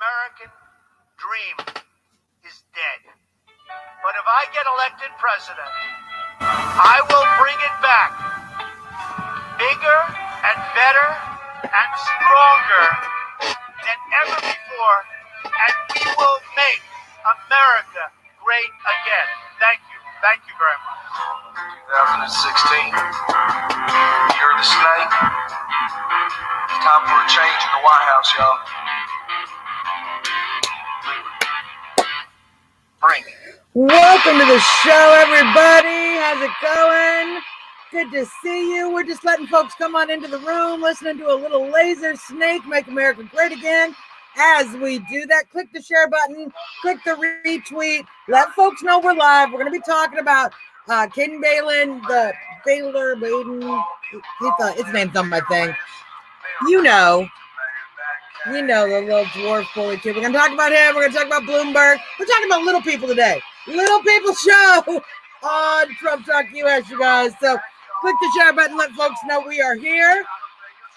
American dream is dead. But if I get elected president, I will bring it back bigger and better and stronger than ever before, and we will make America great again. Thank you. Thank you very much. 2016, year of the snake. It's time for a change in the White House, y'all. Bring it. Welcome to the show, everybody. How's it going? Good to see you. We're just letting folks come on into the room, listening to a little laser snake, Make America Great Again. As we do that, click the share button, click the retweet, let folks know we're live. We're going to be talking about Quaden Baden. His name's on my thing. You know, the little dwarf bully kid. We're going to talk about him. We're going to talk about Bloomberg. We're talking about little people today. Little People Show on Trump Talk US, you guys. So click the share button, let folks know we are here.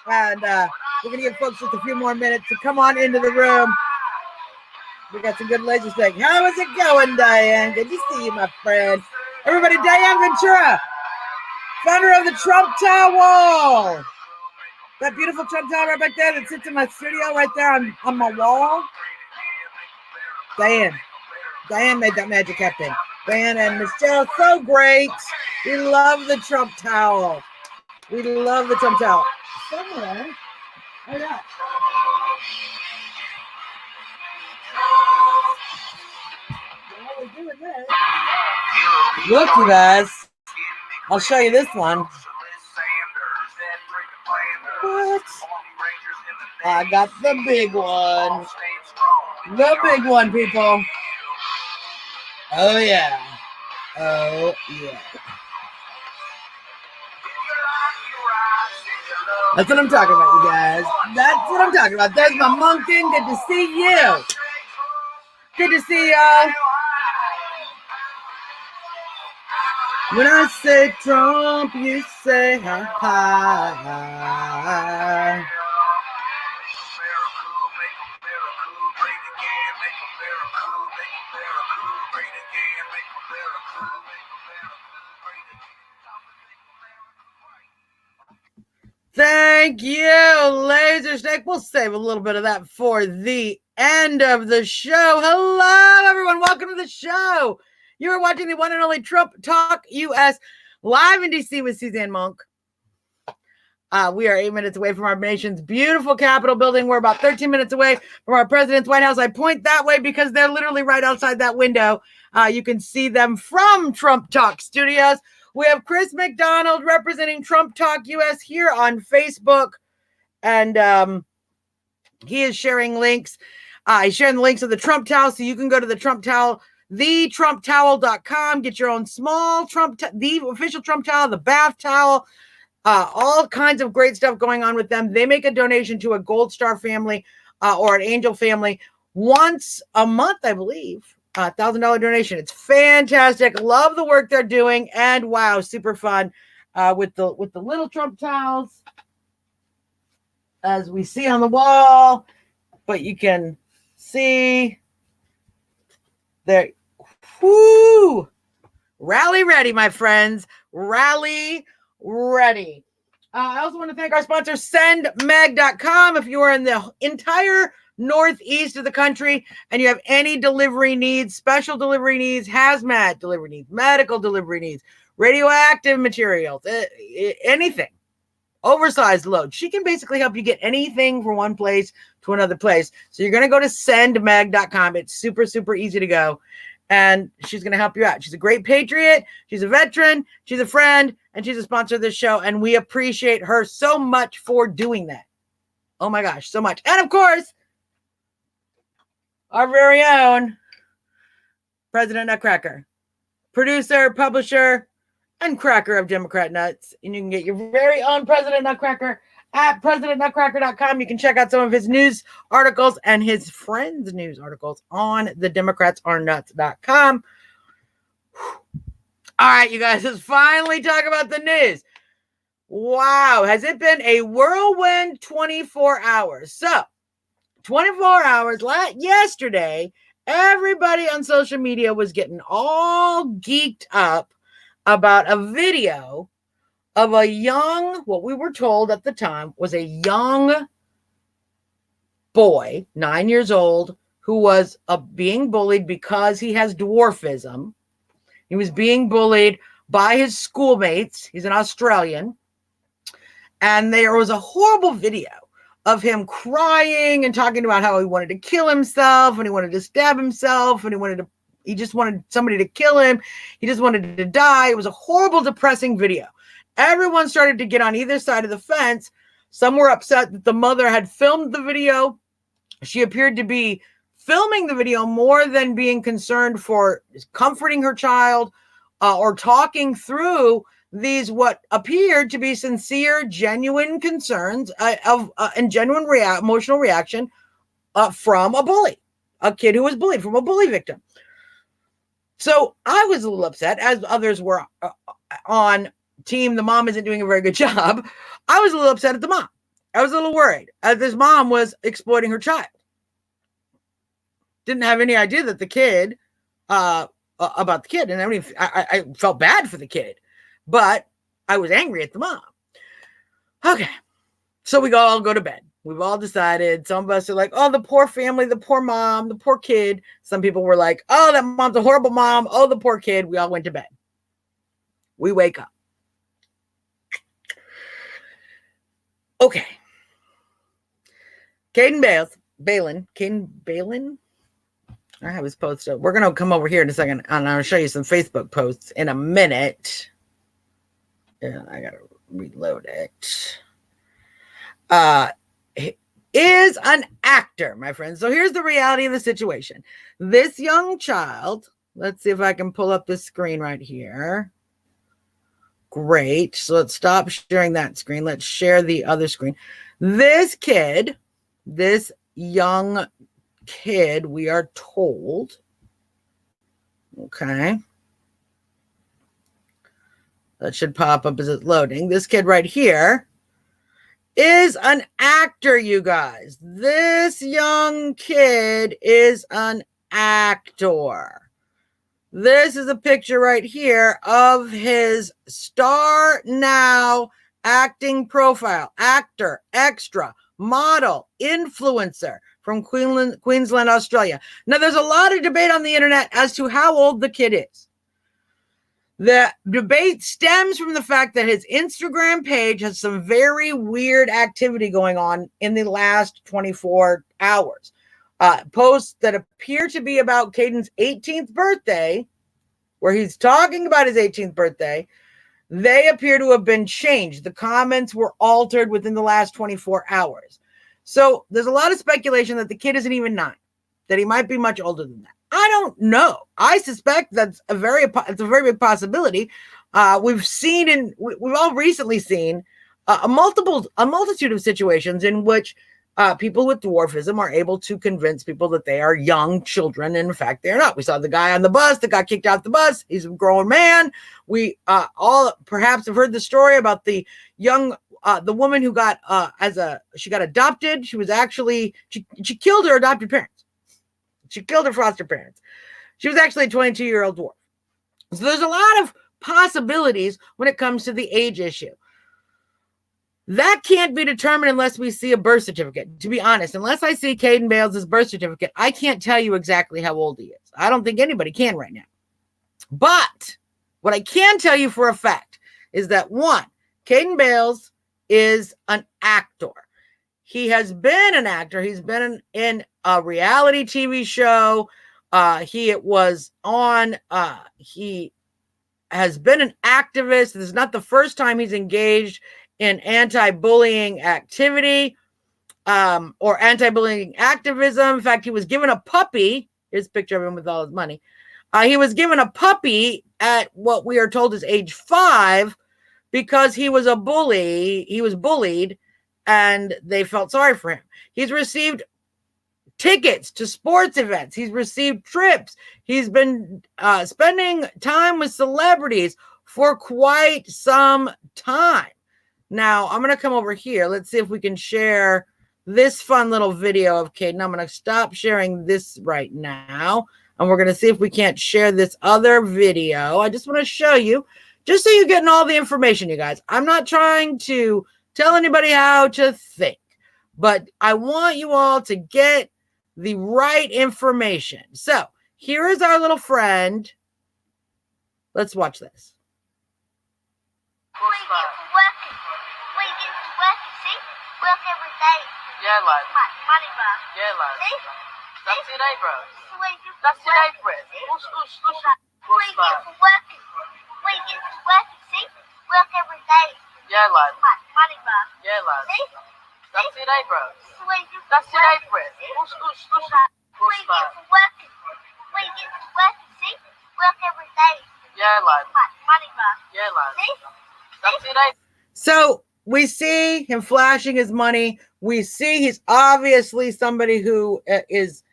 And we're going to give folks just a few more minutes to come on into the room. We got some good laser snake. How is it going, Diane? Good to see you, my friend. Everybody, Diane Ventura, founder of the Trump Towel. That beautiful Trump towel right back there that sits in my studio right there on my wall. Diane made that magic happen. Diane and Michelle, so great. We love the Trump towel. We love the Trump towel. Somewhere. Oh, yeah. While we're doing this, look, you guys. I'll show you this one. What? I got the big one. The big one, people. Oh, yeah. Oh, yeah. That's what I'm talking about, you guys. That's what I'm talking about. There's my monkin. Good to see you. Good to see y'all. When I say Trump, you say hi. Thank you, Laser Snake. We'll save a little bit of that for the end of the show. Hello, everyone. Welcome to the show. You are watching the one and only Trump Talk US live in DC with Suzzanne Monk. We are 8 minutes away from our nation's beautiful Capitol building. We're about 13 minutes away from our president's White House. I point that way because they're literally right outside that window. You can see them from Trump Talk Studios. We have Chris McDonald representing Trump Talk US here on Facebook. And he is sharing links. He's sharing the links of the Trump Towel, so you can go to the Trump Towel, thetrumptowel.com, get your own small the official Trump towel, the bath towel, all kinds of great stuff going on with them. They make a donation to a Gold Star family or an Angel family once a month, I believe. $1,000 donation. It's fantastic. Love the work they're doing, and wow, super fun with the little Trump towels, as we see on the wall. But you can see there. Whoo! Rally ready, my friends. Rally ready. I also want to thank our sponsor, sendmeg.com. If you are in the entire northeast of the country and you have any delivery needs, special delivery needs, hazmat delivery needs, medical delivery needs, radioactive materials, anything, oversized load, she can basically help you get anything from one place to another place. So you're going to go to sendmeg.com. It's super, super easy to go. And she's going to help you out. She's a great patriot. She's a veteran. She's a friend. And she's a sponsor of this show. And we appreciate her so much for doing that. Oh, my gosh, so much. And, of course, our very own President Nutcracker, producer, publisher, and cracker of Democrat nuts. And you can get your very own President Nutcracker at presidentnutcracker.com. You can check out some of his news articles and his friends' news articles on the DemocratsAreNuts.com. All right, you guys, let's finally talk about the news. Wow, has it been a whirlwind 24 hours? So, 24 hours yesterday, everybody on social media was getting all geeked up about a video of a young, what we were told at the time was a young boy, 9 years old, who was being bullied because he has dwarfism. He was being bullied by his schoolmates. He's an Australian. And there was a horrible video of him crying and talking about how he wanted to kill himself and he wanted to stab himself and he just wanted somebody to kill him. He just wanted to die. It was a horrible, depressing video. Everyone started to get on either side of the fence. Some were upset that the mother had filmed the video. She appeared to be filming the video more than being concerned for comforting her child or talking through these what appeared to be sincere, genuine concerns and genuine emotional reaction from a bully, a kid who was bullied, from a bully victim. So I was a little upset, as others were on team. The mom isn't doing a very good job. I was a little upset at the mom. I was a little worried as this mom was exploiting her child. Didn't have any idea that the kid, about the kid. And I felt bad for the kid, but I was angry at the mom. Okay. So we all go to bed. We've all decided. Some of us are like, oh, the poor family, the poor mom, the poor kid. Some people were like, oh, that mom's a horrible mom. Oh, the poor kid. We all went to bed. We wake up. Okay. Quaden Balin. I have his post up. We're going to come over here in a second and I'll show you some Facebook posts in a minute. Yeah, I got to reload it. Is an actor, my friends. So here's the reality of the situation. This young child, let's see if I can pull up this screen right here. Great. So let's stop sharing that screen. Let's share the other screen. This kid, this young kid, we are told, okay, that should pop up as it's loading. This kid right here is an actor, you guys. This young kid is an actor. This is a picture right here of his Star Now acting profile. Actor, extra, model, influencer from Queensland, Australia. Now, there's a lot of debate on the internet as to how old the kid is. The debate stems from the fact that his Instagram page has some very weird activity going on in the last 24 hours. Posts that appear to be about Quaden's 18th birthday, where he's talking about his 18th birthday. They appear to have been changed. The comments were altered within the last 24 hours. So there's a lot of speculation that the kid isn't even 9, that he might be much older than that. I don't know. I suspect it's a very big possibility. We've all recently seen a multitude of situations in which people with dwarfism are able to convince people that they are young children. And in fact, they're not. We saw the guy on the bus that got kicked out the bus. He's a grown man. We all perhaps have heard the story about the woman who got she got adopted. She was actually, she killed her adopted parents. She killed her foster parents. She was actually a 22-year-old dwarf. So there's a lot of possibilities when it comes to the age issue. That can't be determined unless we see a birth certificate. To be honest, unless I see Quaden Bales' birth certificate, I can't tell you exactly how old he is. I don't think anybody can right now. But what I can tell you for a fact is that, one, Quaden Bales is an actor. He has been an actor. He's been in a reality TV show. He has been an activist. This is not the first time he's engaged in anti-bullying activity or anti-bullying activism. In fact, he was given a puppy. Here's a picture of him with all his money. He was given a puppy at what we are told is age 5 because he was a bully. He was bullied and they felt sorry for him. He's received tickets to sports events. He's received trips. He's been spending time with celebrities for quite some time. Now, I'm going to come over here. Let's see if we can share this fun little video of Quaden. I'm going to stop sharing this right now, and we're going to see if we can't share this other video. I just want to show you, just so you're getting all the information, you guys. I'm not trying to tell anybody how to think, but I want you all to get the right information. So here is our little friend. Let's watch this. What do you get for working? What do you get for working? See? Work every day. Yeah, lad. Money, bro. Yeah, lad. See? That's it, eh, bro? So what do you get That's for it, eh, working? Fred? See? What do you What do you get for working? What do you get for working? See? Work every day. Yeah, lad. Money, bro. Yeah, lad. See? That's it, eh, bro? So what do you get for That's it, eh, working? Fred? See? What do you What do you get for working? What do you get for working? See? Work every day. Yeah, lad. Money, bro. Yeah, lad. See? That's it, eh? So we see him flashing his money. We see he's obviously somebody who he's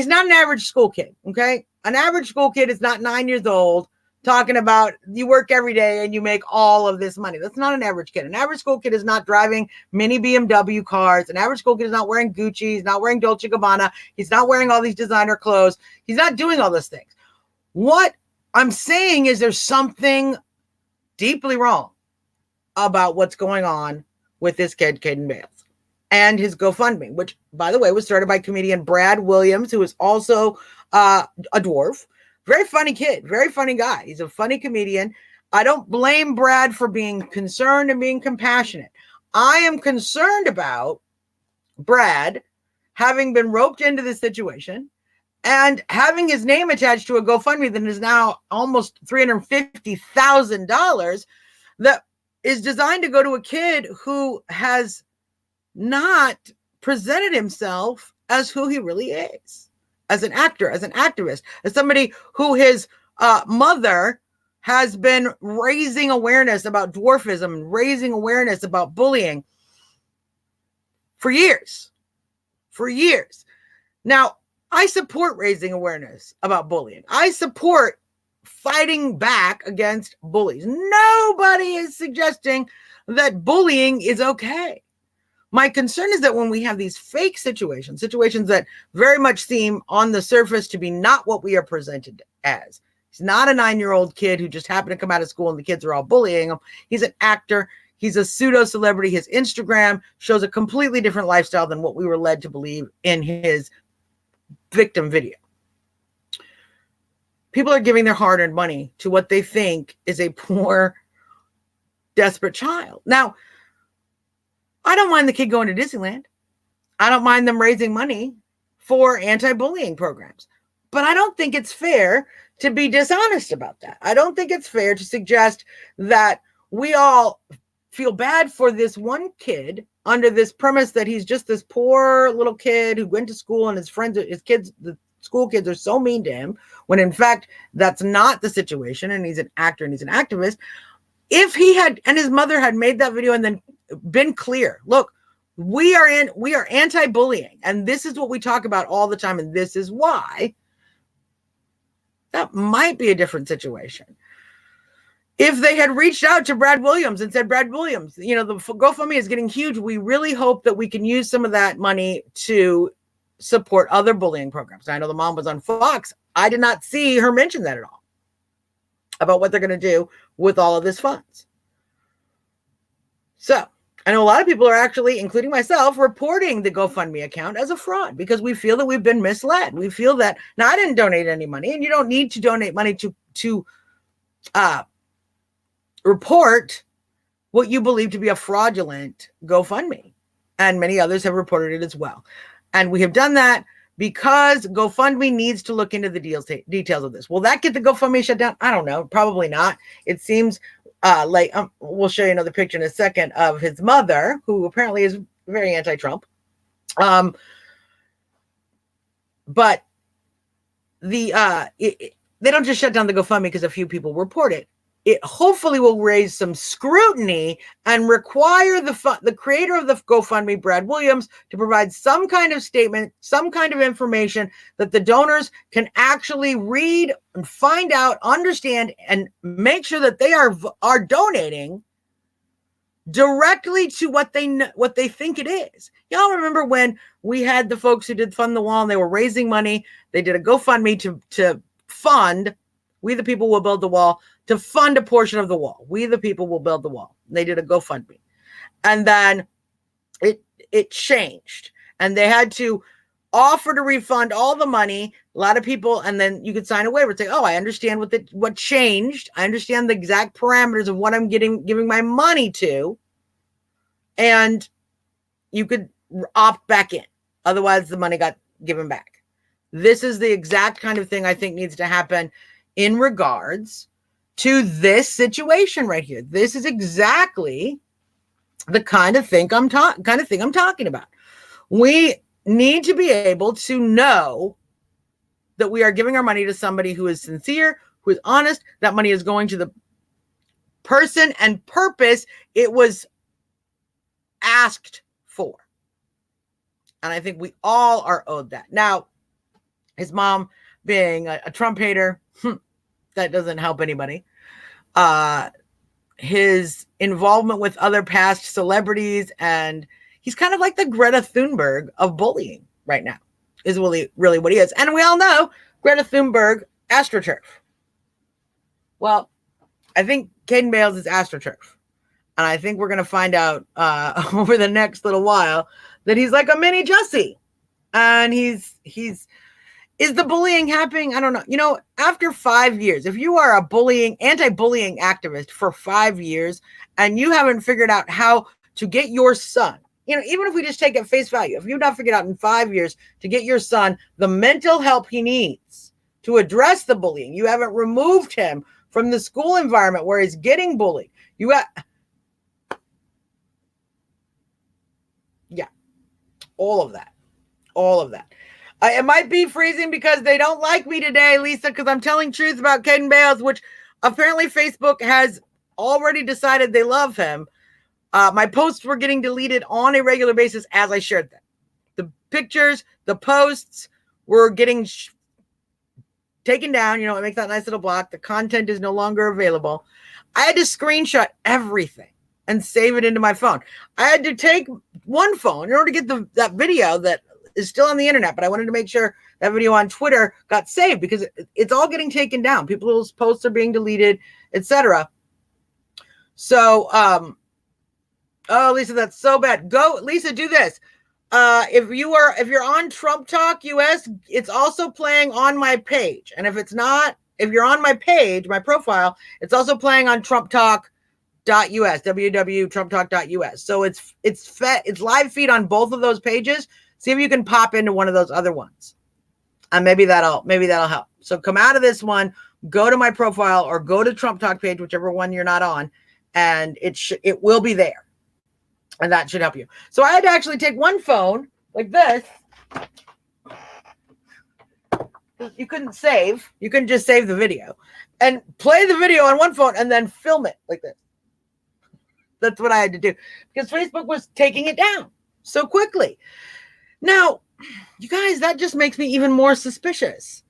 not an average school kid, okay? An average school kid is not 9 years old talking about you work every day and you make all of this money. That's not an average kid. An average school kid is not driving mini BMW cars. An average school kid is not wearing Gucci. He's not wearing Dolce & Gabbana. He's not wearing all these designer clothes. He's not doing all those things. What I'm saying is there's something deeply wrong about what's going on with this kid, Quaden Bales, and his GoFundMe, which, by the way, was started by comedian Brad Williams, who is also a dwarf. Very funny kid, very funny guy. He's a funny comedian. I don't blame Brad for being concerned and being compassionate. I am concerned about Brad having been roped into this situation and having his name attached to a GoFundMe that is now almost $350,000 that is designed to go to a kid who has not presented himself as who he really is, as an actor, as an activist, as somebody who his mother has been raising awareness about dwarfism and raising awareness about bullying for years. Now, I support raising awareness about bullying. I support fighting back against bullies. Nobody is suggesting that bullying is okay. My concern is that when we have these fake situations that very much seem on the surface to be not what we are presented as. He's not a 9-year-old kid who just happened to come out of school and the kids are all bullying him. He's an actor. He's a pseudo celebrity. His Instagram shows a completely different lifestyle than what we were led to believe in his victim video. People are giving their hard-earned money to what they think is a poor, desperate child. Now, I don't mind the kid going to Disneyland. I don't mind them raising money for anti-bullying programs. But I don't think it's fair to be dishonest about that. I don't think it's fair to suggest that we all feel bad for this one kid under this premise that he's just this poor little kid who went to school and his friends, his kids, the school kids are so mean to him, when in fact that's not the situation, and he's an actor and he's an activist. If he had and his mother had made that video and then been clear, look, we are anti-bullying, and this is what we talk about all the time, and this is why, that might be a different situation. If they had reached out to Brad Williams and said, Brad Williams, the GoFundMe is getting huge. We really hope that we can use some of that money to support other bullying programs. I know the mom was on Fox. I did not see her mention that at all, about what they're going to do with all of this funds. So I know a lot of people are actually, including myself, reporting the GoFundMe account as a fraud because we feel that we've been misled. We feel that, now I didn't donate any money, and you don't need to donate money to report what you believe to be a fraudulent GoFundMe. And many others have reported it as well. And we have done that because GoFundMe needs to look into the details of this. Will that get the GoFundMe shut down? I don't know. Probably not. It seems like we'll show you another picture in a second of his mother, who apparently is very anti-Trump. But they don't just shut down the GoFundMe because a few people report it. It hopefully will raise some scrutiny and require the creator of the GoFundMe, Brad Williams, to provide some kind of statement, some kind of information that the donors can actually read and find out, understand, and make sure that they are donating directly to what they think it is. Y'all remember when we had the folks who did Fund the Wall and they were raising money? They did a GoFundMe to fund We the People Will Build the Wall, to fund a portion of the wall. We the People Will Build the Wall. They did a GoFundMe. And then it changed. And they had to offer to refund all the money. A lot of people, and then you could sign a waiver and say, oh, I understand what changed. I understand the exact parameters of what I'm giving my money to. And you could opt back in. Otherwise, the money got given back. This is the exact kind of thing I think needs to happen in regards to this situation right here. This is exactly the kind of thing I'm talking about. We need to be able to know that we are giving our money to somebody who is sincere, who is honest. That money is going to the person and purpose it was asked for. And I think we all are owed that. Now, his mom being a Trump hater, that doesn't help anybody. His involvement with other past celebrities, and he's kind of like the Greta Thunberg of bullying right now, is really what he is. And we all know Greta Thunberg, AstroTurf. Well, I think Quaden Bales is AstroTurf. And I think we're going to find out over the next little while that he's like a mini Jussie. And is the bullying happening? I don't know. You know, after 5 years, if you are a anti-bullying activist for 5 years and you haven't figured out how to get your son, you know, even if we just take it face value, if you've not figured out in 5 years to get your son the mental help he needs to address the bullying, you haven't removed him from the school environment where he's getting bullied. All of that. It might be freezing because they don't like me today, Lisa, because I'm telling truth about Quaden Bales, which apparently Facebook has already decided they love him. My posts were getting deleted on a regular basis as I shared them. The pictures, the posts were getting taken down. You know, it makes that nice little block. The content is no longer available. I had to screenshot everything and save it into my phone. I had to take one phone in order to get that video that is still on the internet, but I wanted to make sure that video on Twitter got saved because it's all getting taken down. People's posts are being deleted, etc. So, oh, Lisa, that's so bad. Go, Lisa, do this. If you're on Trump Talk US, it's also playing on my page. And if you're on my page, my profile, it's also playing on Trump Talk .us, www.trumptalk.us. So it's live feed on both of those pages. See if you can pop into one of those other ones. And maybe that'll help. So come out of this one, go to my profile or go to Trump Talk page, whichever one you're not on, and it will be there. And that should help you. So I had to actually take one phone like this. You couldn't save. You couldn't just save the video and play the video on one phone and then film it like this. That's what I had to do because Facebook was taking it down so quickly. Now, you guys, that just makes me even more suspicious.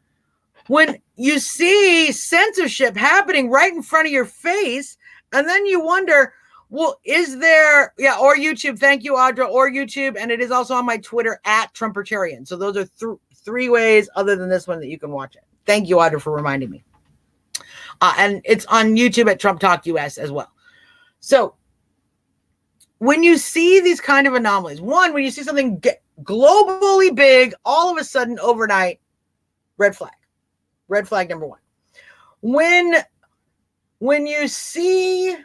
When you see censorship happening right in front of your face, and then you wonder, well, is there, or YouTube, thank you, Audra, or YouTube, and it is also on my Twitter, @Trumpertarian. So those are three ways other than this one that you can watch it. Thank you, Audra, for reminding me. And it's on YouTube at Trump Talk US as well. So when you see these kind of anomalies, when you see something get globally big, all of a sudden overnight, red flag number one. When you see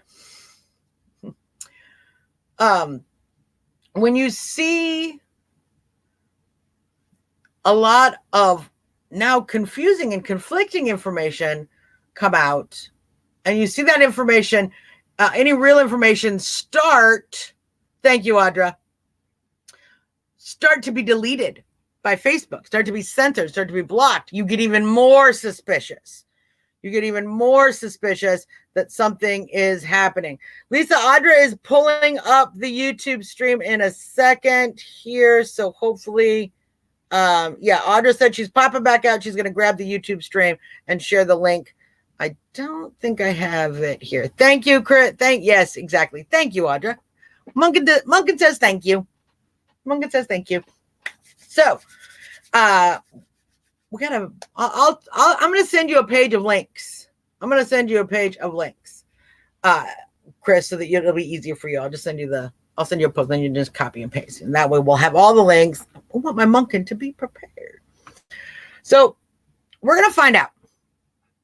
a lot of now confusing and conflicting information come out, and you see that information, any real information thank you, Audra, start to be deleted by Facebook, start to be censored, start to be blocked, you get even more suspicious. That something is happening. Lisa, Audra is pulling up the YouTube stream in a second here. So hopefully, Audra said she's popping back out. She's going to grab the YouTube stream and share the link I don't think I have it here. Thank you, Chris. Yes, exactly. Thank you, Audra. Munkin says thank you. Munkin says thank you. So, we gotta. I'm gonna send you a page of links. I'm gonna send you a page of links, Chris, so that it'll be easier for you. I'll send you a post, then you just copy and paste, and that way we'll have all the links. I want my Munkin to be prepared. So, we're gonna find out.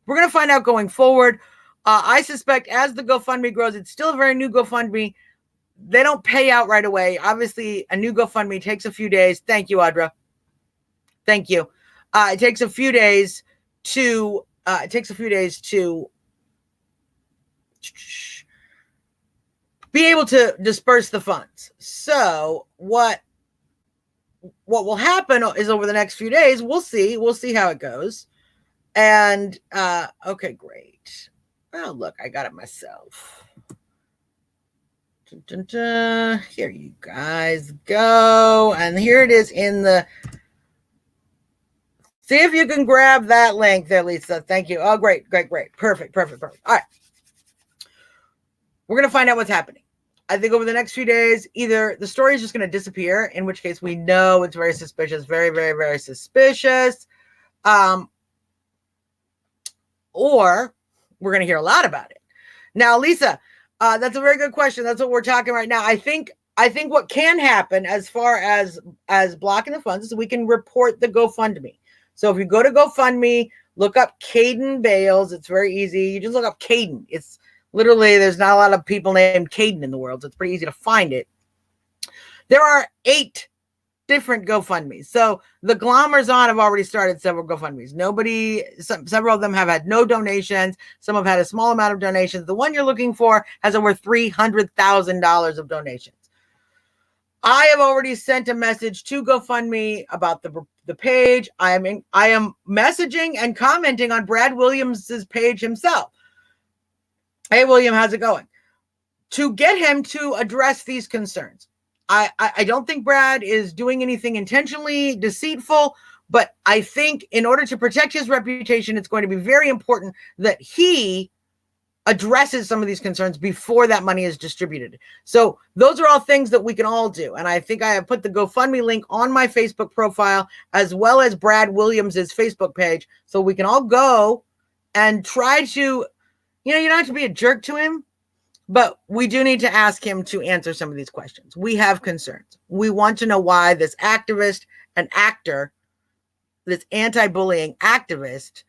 We're gonna find out going forward. I suspect as the GoFundMe grows, it's still a very new GoFundMe. They don't pay out right away. Obviously, a new GoFundMe takes a few days. Thank you, Audra. Thank you. It takes a few days to be able to disperse the funds. So what will happen is over the next few days, we'll see how it goes. And okay, great. Oh, look, I got it myself. Dun, dun, dun. Here you guys go. And here it is in the... See if you can grab that link there, Lisa. Thank you. Oh, great. Perfect. All right. We're going to find out what's happening. I think over the next few days, either the story is just going to disappear, in which case we know it's very suspicious, very, very, very suspicious. Or we're going to hear a lot about it. Now, Lisa, that's a very good question. That's what we're talking right now. I think what can happen as far as blocking the funds is we can report the GoFundMe. So if you go to GoFundMe, look up Quaden Bales. It's very easy. You just look up Quaden. It's literally, there's not a lot of people named Quaden in the world, so it's pretty easy to find it. There are 8 different GoFundMes. So the Glommers on have already started several GoFundMes. Several of them have had no donations. Some have had a small amount of donations. The one you're looking for has over $300,000 of donations. I have already sent a message to GoFundMe about the page. I am messaging and commenting on Brad Williams's page himself. Hey, William, how's it going? To get him to address these concerns. I don't think Brad is doing anything intentionally deceitful, but I think in order to protect his reputation, it's going to be very important that he addresses some of these concerns before that money is distributed. So those are all things that we can all do. And I think I have put the GoFundMe link on my Facebook profile as well as Brad Williams's Facebook page. So we can all go and try to, you don't have to be a jerk to him, but we do need to ask him to answer some of these questions. We have concerns. We want to know why this activist and actor, this anti-bullying activist,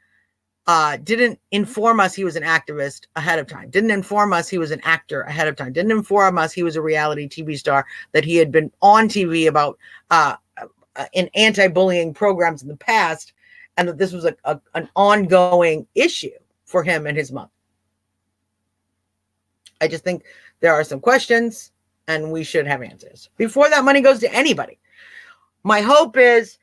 didn't inform us he was an activist ahead of time, didn't inform us he was an actor ahead of time, didn't inform us he was a reality TV star, that he had been on TV about in anti-bullying programs in the past, and that this was an ongoing issue for him and his mom. I just think there are some questions and we should have answers before that money goes to anybody. My hope is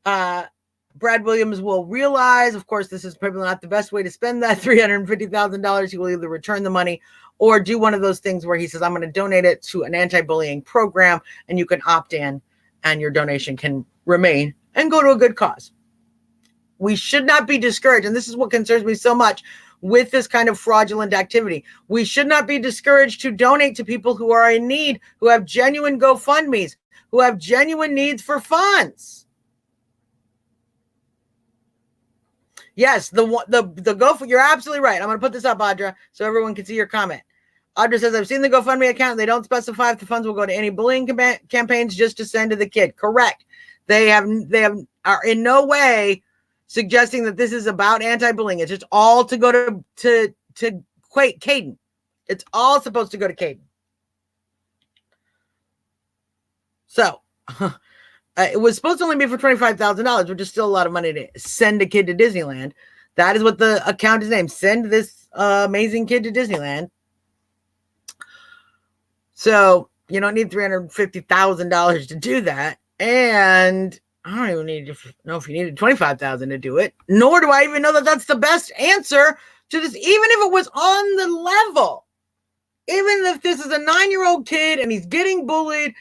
Brad Williams will realize, of course, this is probably not the best way to spend that $350,000. He will either return the money or do one of those things where he says, I'm going to donate it to an anti-bullying program, and you can opt in and your donation can remain and go to a good cause. We should not be discouraged. And this is what concerns me so much with this kind of fraudulent activity. We should not be discouraged to donate to people who are in need, who have genuine GoFundMes, who have genuine needs for funds. Yes, the GoFundMe, you're absolutely right. I'm going to put this up, Audra, so everyone can see your comment. Audra says, I've seen the GoFundMe account. They don't specify if the funds will go to any bullying campaigns, just to send to the kid. Correct. They are in no way suggesting that this is about anti-bullying. It's just all to go to Quaden. It's all supposed to go to Quaden. So it was supposed to only be for $25,000, which is still a lot of money to send a kid to Disneyland. That is what the account is named. Send this amazing kid to Disneyland. So you don't need $350,000 to do that. And I don't even need to know if you needed $25,000 to do it. Nor do I even know that that's the best answer to this. Even if it was on the level, even if this is a 9-year-old kid and he's getting bullied,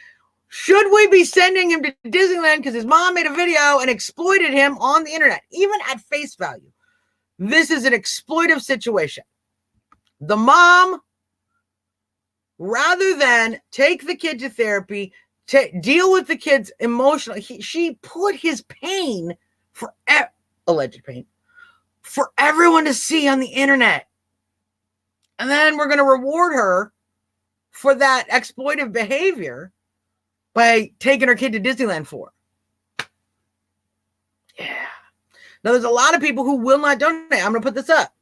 should we be sending him to Disneyland because his mom made a video and exploited him on the internet, even at face value? This is an exploitive situation. The mom, rather than take the kid to therapy, deal with the kid's emotional, she put his pain alleged pain for everyone to see on the internet. And then we're going to reward her for that exploitive behavior by taking her kid to Disneyland for. Yeah. Now, there's a lot of people who will not donate. I'm going to put this up.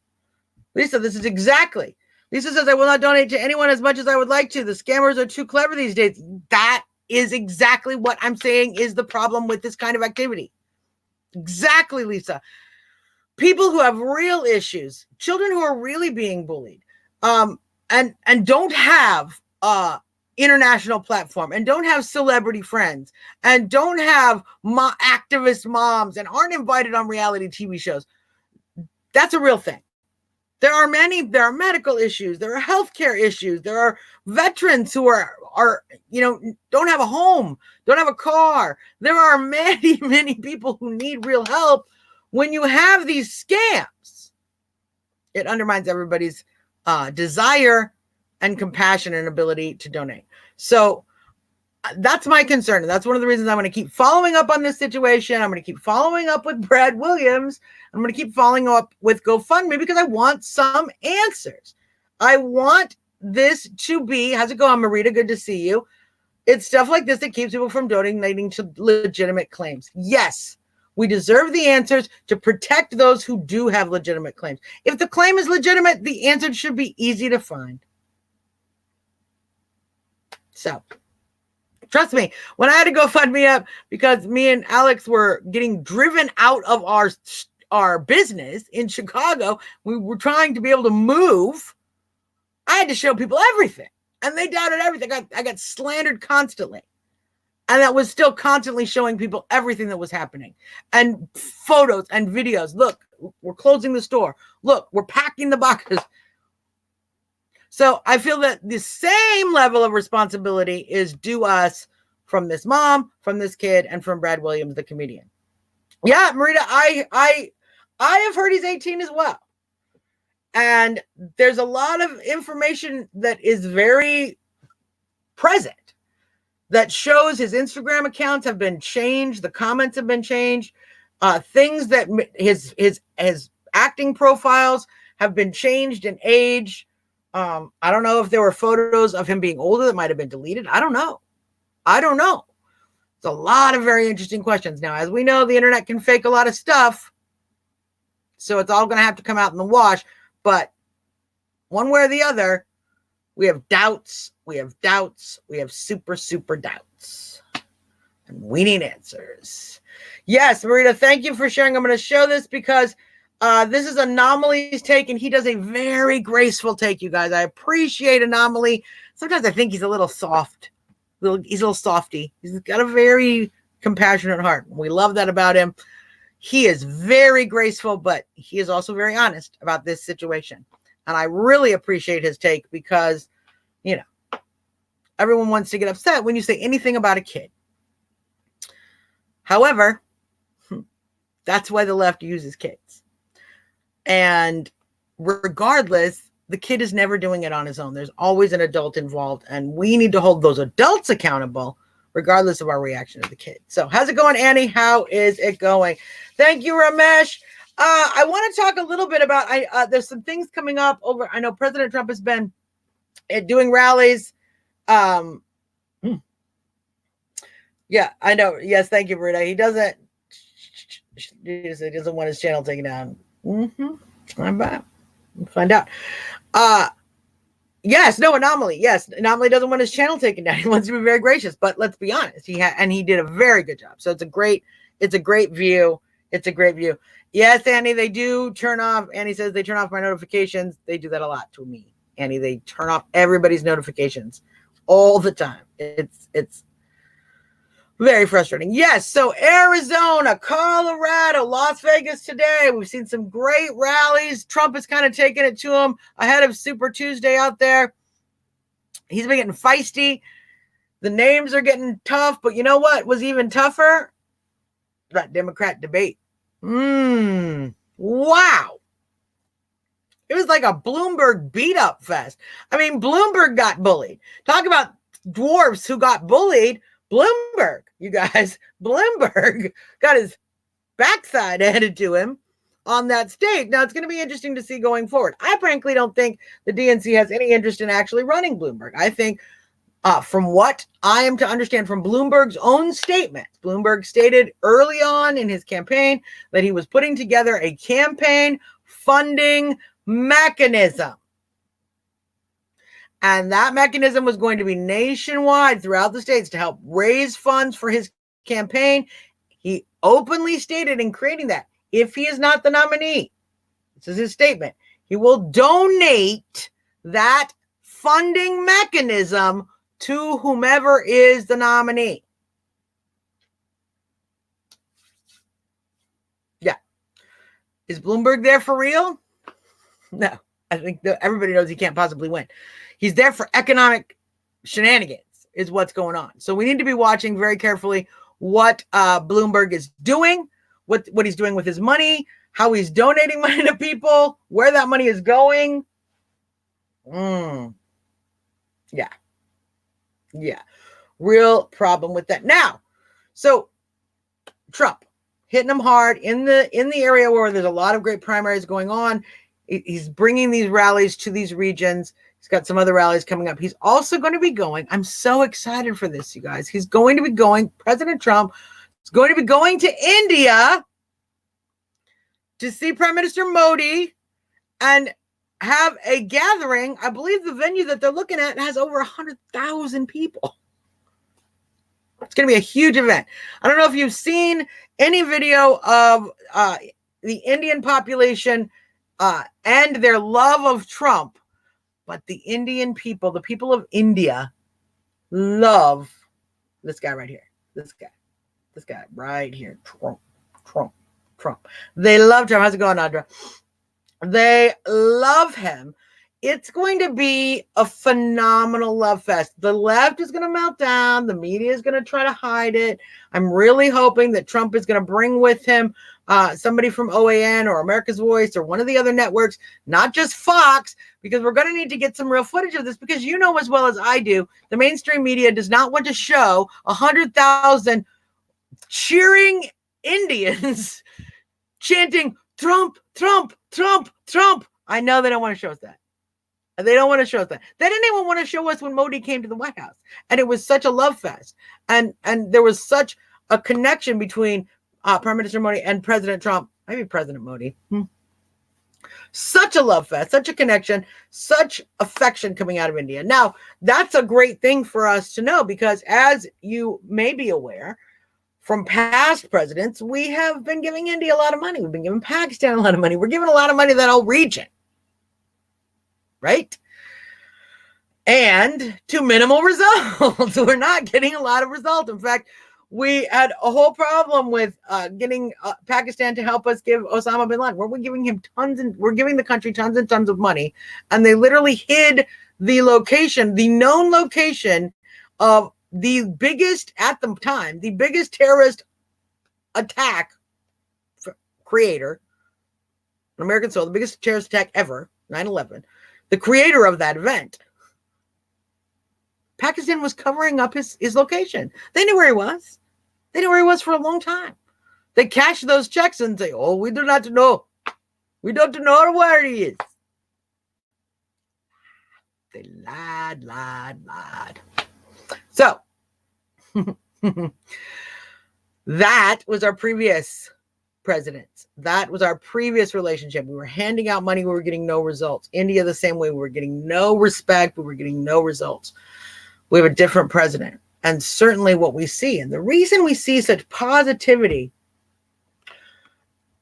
Lisa, this is exactly. Lisa says, I will not donate to anyone as much as I would like to. The scammers are too clever these days. That is exactly what I'm saying is the problem with this kind of activity. Exactly, Lisa. People who have real issues, children who are really being bullied, and don't have international platform, and don't have celebrity friends, and don't have activist moms, and aren't invited on reality TV shows. That's a real thing. There are medical issues, there are healthcare issues, there are veterans who are don't have a home, don't have a car. There are many, many people who need real help. When you have these scams, it undermines everybody's desire and compassion and ability to donate. So that's my concern. And that's one of the reasons I'm going to keep following up on this situation. I'm going to keep following up with Brad Williams. I'm going to keep following up with GoFundMe because I want some answers. I want this to be, how's it going, Marita? Good to see you. It's stuff like this that keeps people from donating to legitimate claims. Yes, we deserve the answers to protect those who do have legitimate claims. If the claim is legitimate, the answer should be easy to find. So, trust me, when I had to go fund me up because me and Alex were getting driven out of our business in Chicago, we were trying to be able to move. I had to show people everything, and they doubted everything. I got slandered constantly, and that was still constantly showing people everything that was happening, and photos and videos. Look, we're closing the store. Look, we're packing the boxes. So I feel that the same level of responsibility is due us from this mom, from this kid, and from Brad Williams, the comedian. Yeah, Marita, I have heard he's 18 as well. And there's a lot of information that is very present that shows his Instagram accounts have been changed. The comments have been changed. Things that his acting profiles have been changed in age. I don't know if there were photos of him being older that might have been deleted. I don't know. It's a lot of very interesting questions. Now, as we know, the internet can fake a lot of stuff. So it's all going to have to come out in the wash. But one way or the other, we have doubts. We have super, super doubts. And we need answers. Yes, Marita, thank you for sharing. I'm going to show this because this is Anomaly's take, and he does a very graceful take, you guys. I appreciate Anomaly. Sometimes I think he's a little soft. He's a little softy. He's got a very compassionate heart. We love that about him. He is very graceful, but he is also very honest about this situation. And I really appreciate his take because, everyone wants to get upset when you say anything about a kid. However, that's why the left uses kids. And regardless, the kid is never doing it on his own. There's always an adult involved, and we need to hold those adults accountable regardless of our reaction to the kid. So how's it going, Annie? How is it going? Thank you, Ramesh. I want to talk a little bit about, there's some things coming up over, I know President Trump has been doing rallies. Yeah, I know. Yes, thank you, Brita. He doesn't want his channel taken down. I'm back. We'll find out. Yes, no, Anomaly. Yes, Anomaly doesn't want his channel taken down. He wants to be very gracious, but let's be honest. He did a very good job. So it's a great view. It's a great view. Yes, Annie, they do turn off. Annie says they turn off my notifications. They do that a lot to me. Annie, they turn off everybody's notifications all the time. It's very frustrating. Yes, so Arizona, Colorado, Las Vegas today. We've seen some great rallies. Trump is kind of taking it to him ahead of Super Tuesday out there. He's been getting feisty. The names are getting tough, but you know what was even tougher? That Democrat debate. Wow. It was like a Bloomberg beat up fest. I mean, Bloomberg got bullied. Talk about dwarfs who got bullied. Bloomberg, you guys, Bloomberg got his backside handed to him on that stage. Now, it's going to be interesting to see going forward. I frankly don't think the DNC has any interest in actually running Bloomberg. I think from what I am to understand from Bloomberg's own statements, Bloomberg stated early on in his campaign that he was putting together a campaign funding mechanism. And that mechanism was going to be nationwide throughout the states to help raise funds for his campaign. He openly stated in creating that if he is not the nominee, this is his statement, he will donate that funding mechanism to whomever is the nominee. Yeah. Is Bloomberg there for real? No. I think everybody knows he can't possibly win. He's there for economic shenanigans is what's going on. So we need to be watching very carefully what Bloomberg is doing, what he's doing with his money, how he's donating money to people, where that money is going. Yeah. Real problem with that. Now, so Trump hitting him hard in the area where there's a lot of great primaries going on. He's bringing these rallies to these regions. He's got some other rallies coming up. He's also going to be going. I'm so excited for this, you guys. He's going to be going. President Trump is going to be going to India to see Prime Minister Modi and have a gathering. I believe the venue that they're looking at has over 100,000 people. It's going to be a huge event. I don't know if you've seen any video of the Indian population and their love of Trump, but the Indian people, the people of India, love this guy right here. This guy right here. Trump. They love Trump. How's it going, Audra? They love him. It's going to be a phenomenal love fest. The left is going to melt down. The media is going to try to hide it. I'm really hoping that Trump is going to bring with him somebody from OAN or America's Voice or one of the other networks, not just Fox, because we're going to need to get some real footage of this because you know as well as I do, the mainstream media does not want to show 100,000 cheering Indians chanting Trump, Trump, Trump, Trump. I know they don't want to show us that. They don't want to show us that. They didn't even want to show us when Modi came to the White House. And it was such a love fest. And there was such a connection between Prime Minister Modi and President Trump. Maybe President Modi. Such a love fest, such a connection, such affection coming out of India. Now, that's a great thing for us to know because as you may be aware, from past presidents, we have been giving India a lot of money. We've been giving Pakistan a lot of money. We're giving a lot of money to that whole region. Right? And to minimal results. We're not getting a lot of results. In fact, we had a whole problem with getting Pakistan to help us give Osama bin Laden. We're giving him we're giving the country tons and tons of money. And they literally hid the location, the known location of the biggest, at the time, the biggest terrorist attack creator on American soil, the biggest terrorist attack ever, 9/11. The creator of that event, Pakistan was covering up his location. They knew where he was. They knew where he was for a long time. They cashed those checks and say, oh, we do not know. We don't know where he is. They lied. So, that was our previous presidents. That was our previous relationship. We were handing out money. We were getting no results. India, the same way. We were getting no respect. We were getting no results. We have a different president. And certainly what we see, and the reason we see such positivity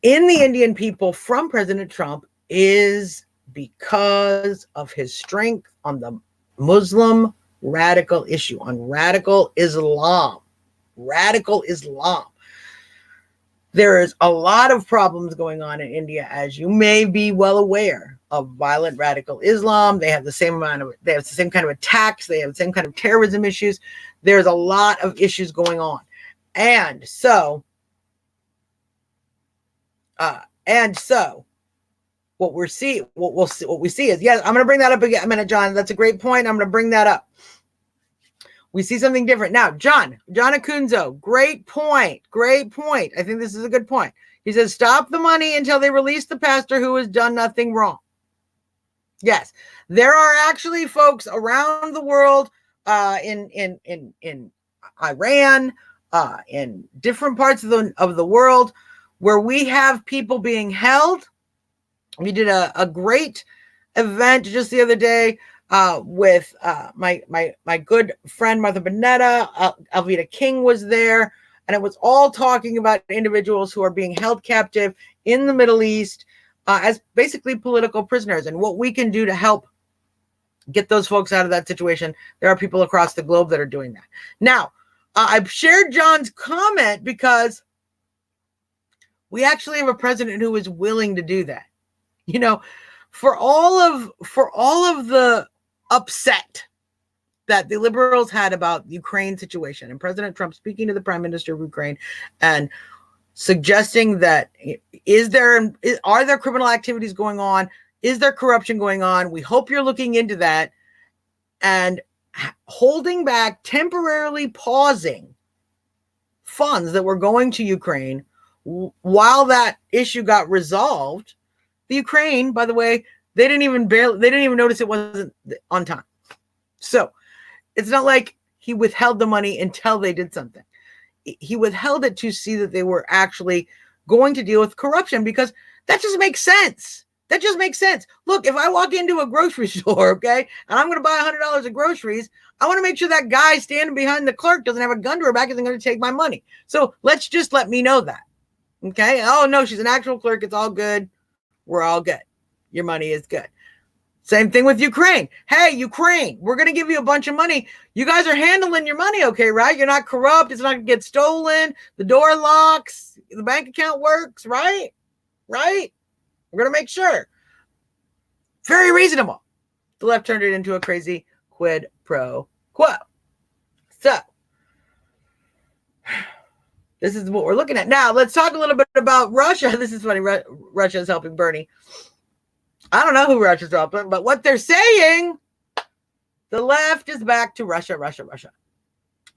in the Indian people from President Trump is because of his strength on the Muslim radical issue, on radical Islam. Radical Islam. There is a lot of problems going on in India, as you may be well aware, of violent radical Islam. They have the same kind of attacks. They have the same kind of terrorism issues. There's a lot of issues going on. And so what we see is, yes, I'm going to bring that up again a minute, John. That's a great point. I'm going to bring that up. We see something different. Now, John Acunzo, great point. I think this is a good point. He says, stop the money until they release the pastor who has done nothing wrong. Yes, there are actually folks around the world, in Iran, in different parts of the world, where we have people being held. We did a great event just the other day with my good friend Martha Bonetta. Alveda King was there, and it was all talking about individuals who are being held captive in the Middle East as basically political prisoners, and what we can do to help get those folks out of that situation. There are people across the globe that are doing that. Now, I've shared John's comment because we actually have a president who is willing to do that. You know, for all of the upset that the liberals had about the Ukraine situation, and President Trump speaking to the Prime Minister of Ukraine and suggesting that are there criminal activities going on? Is there corruption going on? We hope you're looking into that, and holding back, temporarily pausing funds that were going to Ukraine while that issue got resolved. The Ukraine, by the way, they didn't even notice it wasn't on time. So it's not like he withheld the money until they did something. He withheld it to see that they were actually going to deal with corruption, because that just makes sense. That just makes sense. Look, if I walk into a grocery store, okay, and I'm going to buy $100 of groceries, I want to make sure that guy standing behind the clerk doesn't have a gun to her back and isn't going to take my money. So let me know that. Okay. Oh no, she's an actual clerk. It's all good. We're all good. Your money is good. Same thing with Ukraine. Hey, Ukraine, we're going to give you a bunch of money. You guys are handling your money okay, right? You're not corrupt. It's not going to get stolen. The door locks. The bank account works, right? Right? We're going to make sure. Very reasonable. The left turned it into a crazy quid pro quo. So, this is what we're looking at. Now, let's talk a little bit about Russia. This is funny. Russia is helping Bernie. I don't know who Russia's helping, but what they're saying, the left is back to Russia.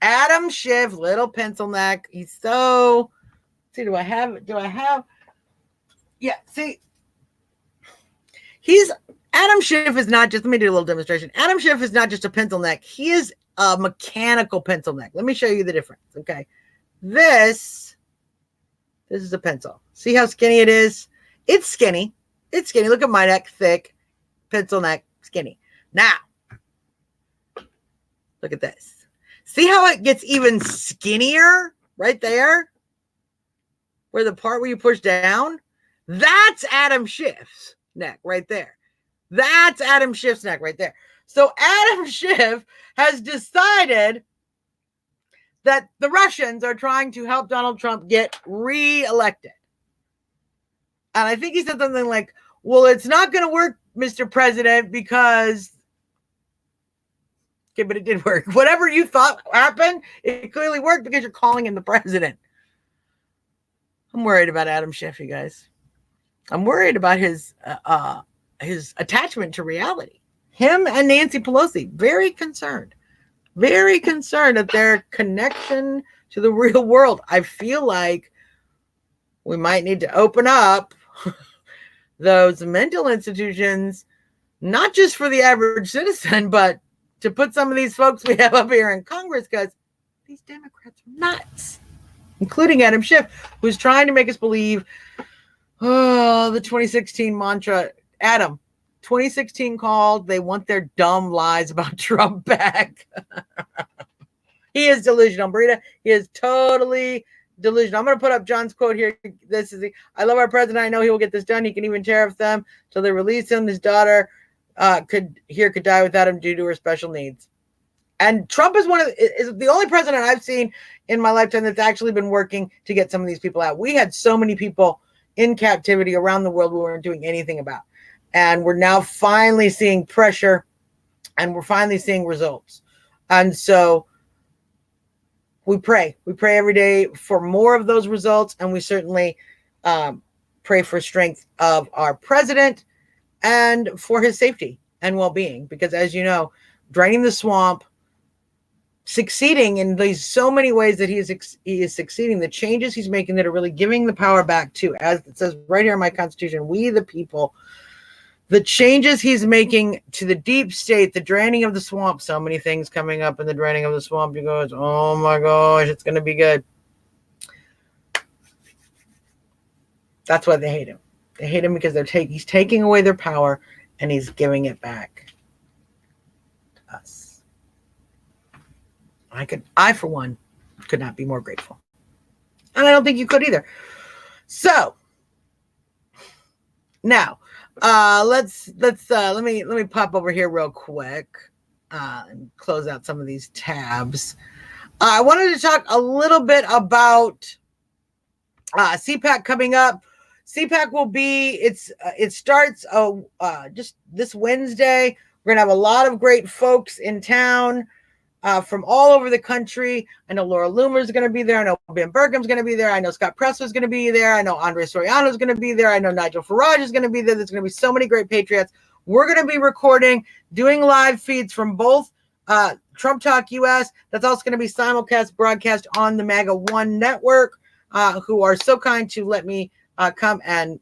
Adam Schiff, little pencil neck. He's so, see, do I have, yeah, see, Adam Schiff is not just, let me do a little demonstration. Adam Schiff is not just a pencil neck. He is a mechanical pencil neck. Let me show you the difference, okay? This is a pencil. See how skinny it is? It's skinny. It's skinny. Look at my neck, thick, pencil neck, skinny. Now, look at this. See how it gets even skinnier right there? Where the part where you push down? That's Adam Schiff's neck right there. That's Adam Schiff's neck right there. So Adam Schiff has decided that the Russians are trying to help Donald Trump get reelected. And I think he said something like, well, it's not going to work, Mr. President, because, okay, but it did work. Whatever you thought happened, it clearly worked because you're calling him the president. I'm worried about Adam Schiff, you guys. I'm worried about his attachment to reality. Him and Nancy Pelosi, very concerned at their connection to the real world. I feel like we might need to open up those mental institutions, not just for the average citizen, but to put some of these folks we have up here in Congress, because these Democrats are nuts, including Adam Schiff, who's trying to make us believe, the 2016 mantra. Adam, 2016 called, they want their dumb lies about Trump back. He is delusional, Brita. He is totally delusional. I'm going to put up John's quote here. This is I love our president. I know he will get this done. He can even tariff them till they release him. His daughter could die without him due to her special needs. And Trump is is the only president I've seen in my lifetime that's actually been working to get some of these people out. We had so many people in captivity around the world we weren't doing anything about. And we're now finally seeing pressure, and we're finally seeing results. And so we pray every day for more of those results. And we certainly pray for strength of our president and for his safety and well-being. Because as you know, draining the swamp, succeeding in these so many ways that he is succeeding, the changes he's making that are really giving the power back to, as it says right here in my Constitution, we the people, the changes he's making to the deep state, the draining of the swamp, so many things coming up in the draining of the swamp. You go, oh my gosh, it's going to be good. That's why they hate him. They hate him because he's taking away their power and he's giving it back to us. I for one could not be more grateful. And I don't think you could either. So now let me pop over here real quick and close out some of these tabs. I wanted to talk a little bit about CPAC coming up. CPAC will be, it starts just this Wednesday. We're gonna have a lot of great folks in town from all over the country. I know Laura Loomer is going to be there. I know Ben Bergham's going to be there. I know Scott Press is going to be there. I know Andre Soriano is going to be there. I know Nigel Farage is going to be there. There's going to be so many great patriots. We're going to be recording, doing live feeds from both Trump Talk US. That's also going to be simulcast broadcast on the MAGA One network, who are so kind to let me come and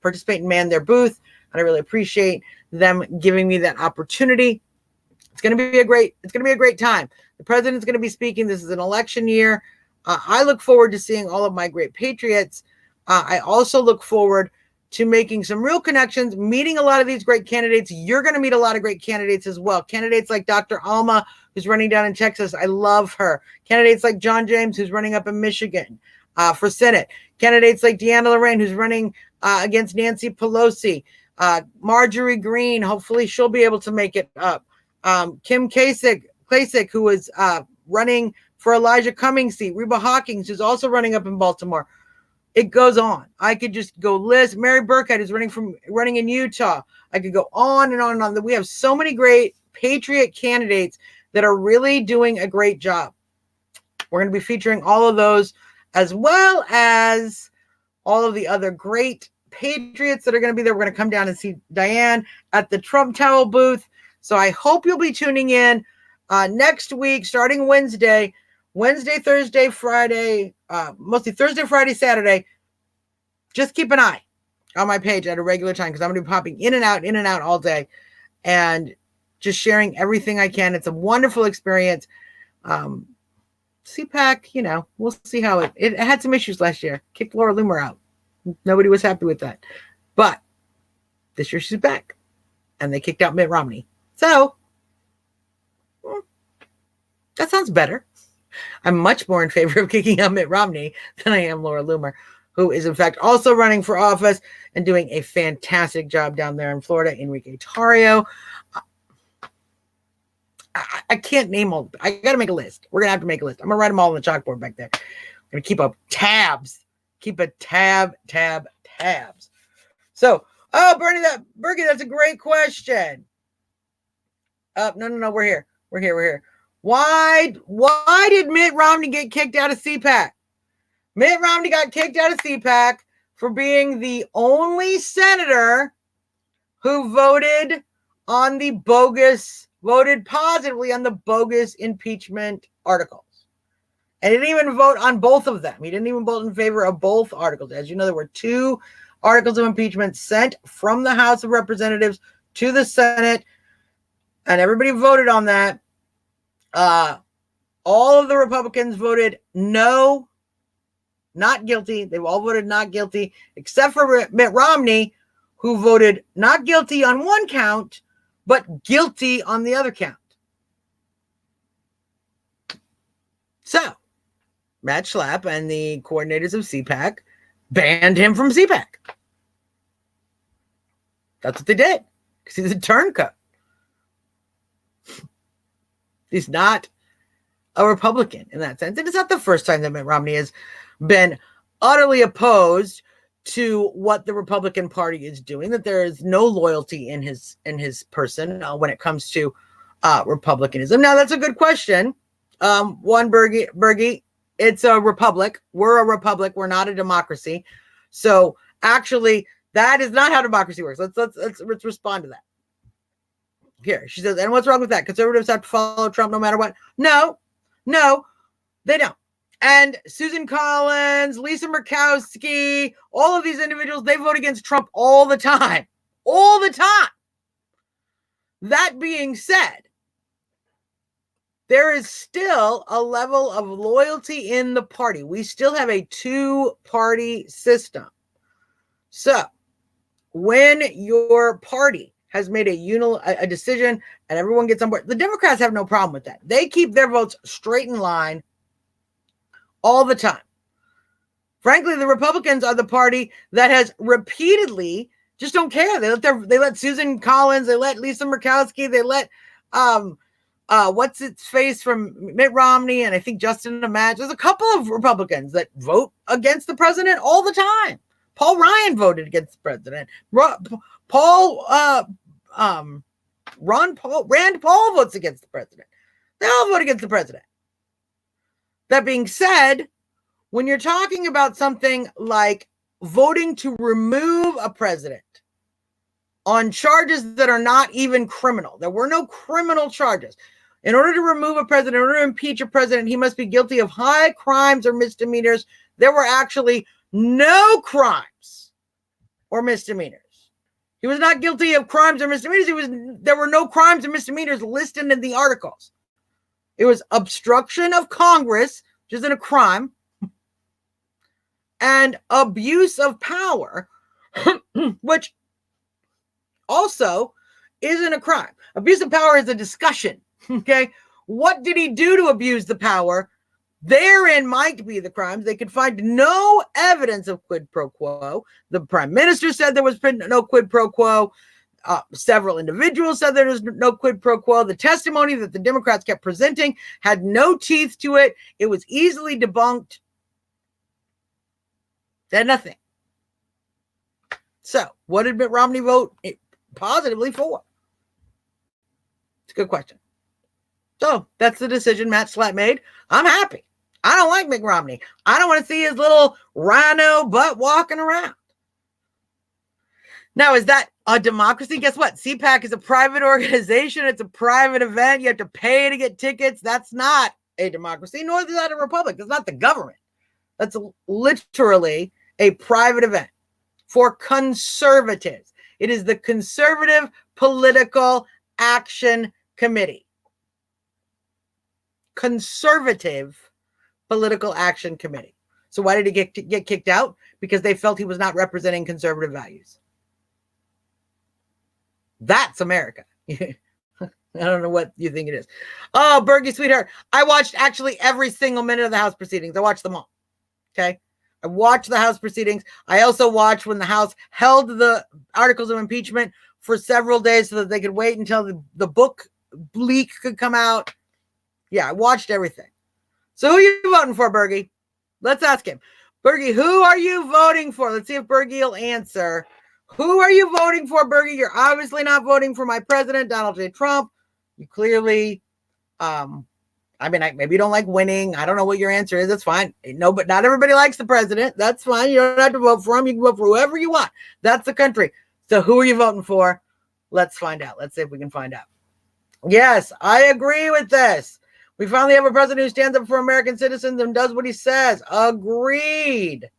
participate and man their booth. And I really appreciate them giving me that opportunity. It's going to be a great time. The president's going to be speaking. This is an election year. I look forward to seeing all of my great patriots. I also look forward to making some real connections, meeting a lot of these great candidates. You're going to meet a lot of great candidates as well. Candidates like Dr. Alma, who's running down in Texas. I love her. Candidates like John James, who's running up in Michigan for Senate. Candidates like Deanna Lorraine, who's running against Nancy Pelosi. Marjorie Greene, hopefully she'll be able to make it up. Kim Kasich, who is running for Elijah Cummings' seat. Reba Hawkins, who's also running up in Baltimore. It goes on. I could just go list. Mary Burkhead is running in Utah. I could go on and on and on. We have so many great patriot candidates that are really doing a great job. We're going to be featuring all of those, as well as all of the other great patriots that are going to be there. We're going to come down and see Diane at the Trump Towel booth. So I hope you'll be tuning in next week, starting Wednesday, Thursday, Friday, mostly Thursday, Friday, Saturday. Just keep an eye on my page at a regular time, because I'm going to be popping in and out all day and just sharing everything I can. It's a wonderful experience. CPAC, we'll see how it had some issues last year. Kicked Laura Loomer out. Nobody was happy with that. But this year she's back. And they kicked out Mitt Romney. So, that sounds better. I'm much more in favor of kicking out Mitt Romney than I am Laura Loomer, who is in fact also running for office and doing a fantastic job down there in Florida. Enrique Tarrio. I can't name all. I got to make a list. We're going to have to make a list. I'm going to write them all on the chalkboard back there. I'm going to keep up tabs. Keep a tabs. So, Bergie, that's a great question. No, we're here. Why did Mitt Romney get kicked out of CPAC? Mitt Romney got kicked out of CPAC for being the only senator who voted positively on the bogus impeachment articles. And he didn't even vote on both of them. He didn't even vote in favor of both articles. As you know, there were 2 articles of impeachment sent from the House of Representatives to the Senate, and everybody voted on that. All of the Republicans voted no, not guilty. They all voted not guilty, except for Mitt Romney, who voted not guilty on one count, but guilty on the other count. So, Matt Schlapp and the coordinators of CPAC banned him from CPAC. That's what they did, because he's a turncoat. He's not a Republican in that sense. And it's not the first time that Mitt Romney has been utterly opposed to what the Republican Party is doing, that there is no loyalty in his person when it comes to Republicanism. Now, that's a good question. Bergie, it's a republic. We're a republic. We're not a democracy. So actually, That is not how democracy works. Let's respond to that. Here, she says, and what's wrong with that? Conservatives have to follow Trump no matter what. No, they don't. And Susan Collins, Lisa Murkowski, all of these individuals, they vote against Trump all the time. All the time. That being said, there is still a level of loyalty in the party. We still have a two-party system. So, when your party has made a decision and everyone gets on board, the Democrats have no problem with that. They keep their votes straight in line all the time. Frankly, the Republicans are the party that has repeatedly just don't care. They let Susan Collins, they let Lisa Murkowski, they let what's its face from Mitt Romney, and I think Justin Amash. There's a couple of Republicans that vote against the president all the time. Paul Ryan voted against the president. Rand Paul votes against the president. They all vote against the president. That being said, when you're talking about something like voting to remove a president on charges that are not even criminal, there were no criminal charges. In order to remove a president, in order to impeach a president, he must be guilty of high crimes or misdemeanors. There were actually no crimes or misdemeanors. He was not guilty of crimes or misdemeanors. There were no crimes or misdemeanors listed in the articles. It was obstruction of Congress, which isn't a crime, and abuse of power, which also isn't a crime. Abuse of power is a discussion. Okay. What did he do to abuse the power? Therein might be the crimes. They could find no evidence of quid pro quo. The prime minister said there was no quid pro quo. Several individuals said there was no quid pro quo. The testimony that the Democrats kept presenting had no teeth to it. It was easily debunked. Said nothing. So, what did Mitt Romney vote positively for? It's a good question. So, that's the decision Matt Schlatt made. I'm happy. I don't like Mitt Romney. I don't want to see his little rhino butt walking around. Now, is that a democracy? Guess what? CPAC is a private organization. It's a private event. You have to pay to get tickets. That's not a democracy, nor is that a republic. That's not the government. That's literally a private event for conservatives. It is the Conservative Political Action Committee. Conservative Political Action Committee. So why did he get kicked out? Because they felt he was not representing conservative values. That's America. I don't know what you think it is. Oh, Bergie, sweetheart. I watched actually every single minute of the House proceedings. I watched them all. Okay. I watched the House proceedings. I also watched when the House held the articles of impeachment for several days so that they could wait until the book leak could come out. Yeah, I watched everything. So who are you voting for, Bergie? Let's ask him. Bergie, who are you voting for? Let's see if Bergie will answer. Who are you voting for, Bergie? You're obviously not voting for my president, Donald J. Trump. You clearly, maybe you don't like winning. I don't know what your answer is. That's fine. No, but not everybody likes the president. That's fine. You don't have to vote for him. You can vote for whoever you want. That's the country. So who are you voting for? Let's find out. Let's see if we can find out. Yes, I agree with this. We finally have a president who stands up for American citizens and does what he says. Agreed.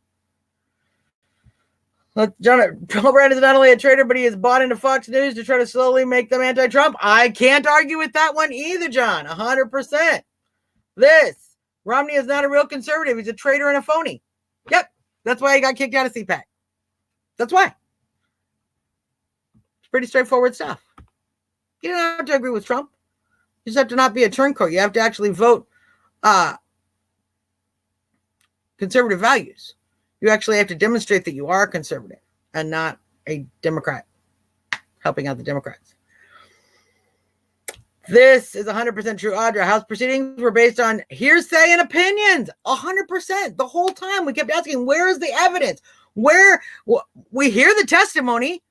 John Brand is not only a traitor, but he is bought into Fox News to try to slowly make them anti-Trump. I can't argue with that one either, John. 100%. Romney is not a real conservative. He's a traitor and a phony. Yep. That's why he got kicked out of CPAC. That's why. It's pretty straightforward stuff. You don't have to agree with Trump. You just have to not be a turncoat. You have to actually vote conservative values. You actually have to demonstrate that you are a conservative and not a Democrat helping out the Democrats. This is 100% true, Audra. House proceedings were based on hearsay and opinions. 100%. The whole time we kept asking, where is the evidence? We hear the testimony.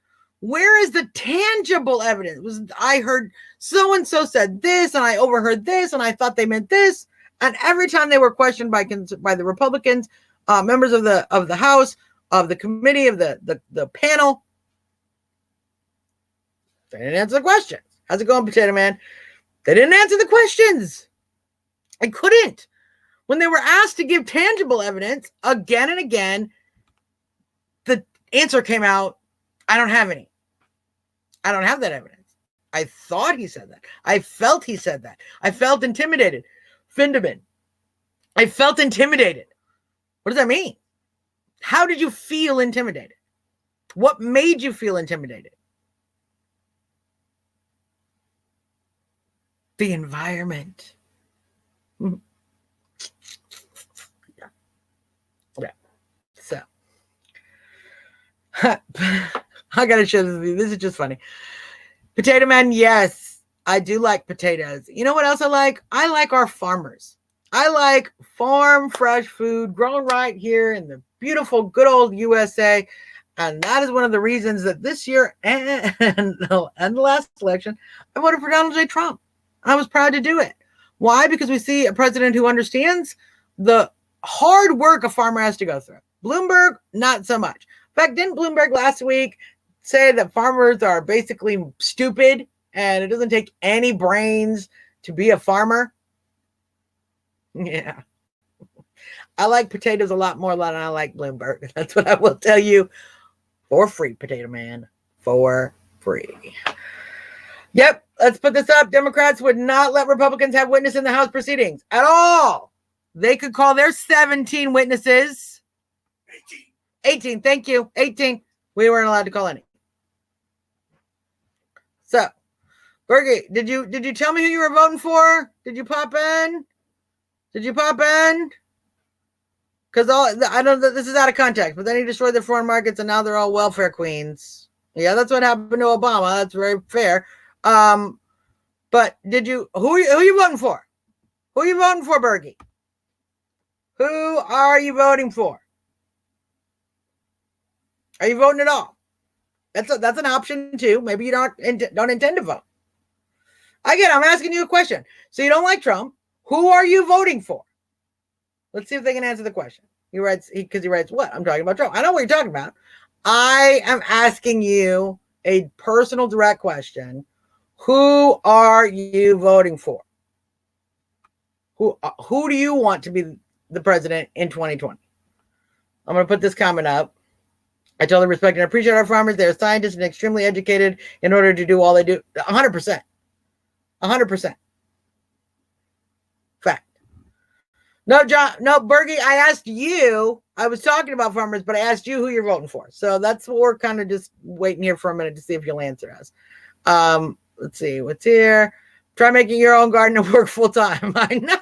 Where is the tangible evidence? I heard so-and-so said this, and I overheard this, and I thought they meant this. And every time they were questioned by the Republicans, members of the House, of the committee, of the panel. They didn't answer the questions. How's it going, Potato Man? They didn't answer the questions. I couldn't. When they were asked to give tangible evidence again and again, the answer came out, I don't have any. I don't have that evidence. I thought he said that. I felt he said that. I felt intimidated. Finderman, I felt intimidated. What does that mean? How did you feel intimidated? What made you feel intimidated? The environment. Yeah. So, I gotta show this to you. This is just funny. Potato Man, yes, I do like potatoes. You know what else I like? I like our farmers. I like farm fresh food grown right here in the beautiful, good old USA. And that is one of the reasons that this year and the last election, I voted for Donald J. Trump. I was proud to do it. Why? Because we see a president who understands the hard work a farmer has to go through. Bloomberg, not so much. In fact, didn't Bloomberg last week say that farmers are basically stupid and it doesn't take any brains to be a farmer? Yeah. I like potatoes a lot more than I like Bloomberg. That's what I will tell you for free, Potato Man. For free. Yep, let's put this up. Democrats would not let Republicans have witness in the House proceedings at all. They could call their 17 witnesses. 18, thank you. 18. We weren't allowed to call any. So, Bergie, did you tell me who you were voting for? Did you pop in? Because I don't know, this is out of context, but then he destroyed the foreign markets and now they're all welfare queens. Yeah, that's what happened to Obama. That's very fair. But who are you voting for? Who are you voting for, Bergie? Who are you voting for? Are you voting at all? That's an option too. Maybe you don't intend to vote. Again, I'm asking you a question. So you don't like Trump. Who are you voting for? Let's see if they can answer the question. He writes what? I'm talking about Trump. I know what you're talking about. I am asking you a personal, direct question. Who are you voting for? Who do you want to be the president in 2020? I'm going to put this comment up. I totally respect and appreciate our farmers. They're scientists and extremely educated in order to do all they do. 100%. 100%. Fact. No, Bergie, I asked you. I was talking about farmers, but I asked you who you're voting for. So that's what we're kind of just waiting here for a minute to see if you'll answer us. Let's see what's here. Try making your own garden and work full time. I know.